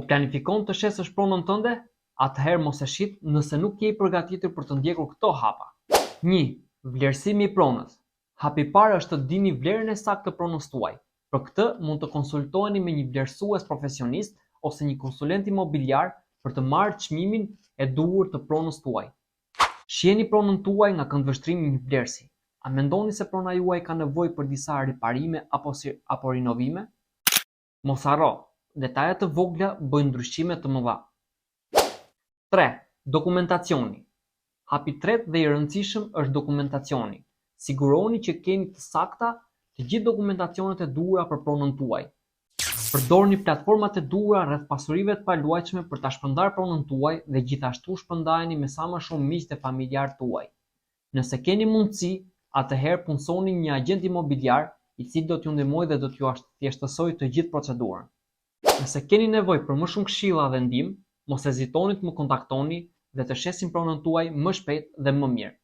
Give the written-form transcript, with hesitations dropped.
Po planifikon të shesësh pronën tënde? Atëherë mos e shit nëse nuk je i përgatitur për të ndjekur këto hapa. 1. Vlerësimi i pronës. Hapi i parë është të dini vlerën e saktë të pronës tuaj. Për këtë mund të konsultoheni me një vlerësues profesionist ose një konsulent imobiliar për të marrë çmimin e duhur të pronës tuaj. Shiheni pronën tuaj nga këndvështrimi një vlerësi. A mendoni se prona juaj ka nevojë për disa riparime apo rinovime? Mos harro, detajet të vogla bëjnë ndryshime të mëdha. 3. Dokumentacioni. Hapi i tretë dhe i rëndësishëm është dokumentacioni. Sigurohuni që keni të sakta të gjithë dokumentacionet e duhura për pronën tuaj. Përdorni platformat e duhura rreth pasurive të paluajtshme për ta shpërndarë pronën tuaj dhe gjithashtu shpërndajeni me sa më shumë miq dhe familjarë tuaj. Nëse keni mundësi, atëherë punsoni një agent imobiliar i cili do t'ju ndihmojë dhe do t'ju thjeshtësojë të gjithë procedurën. Nëse keni nevojë për më shumë këshilla dhe ndihmë, mos hezitoni të më kontaktoni dhe të shesim pronën tuaj më shpejt dhe më mirë.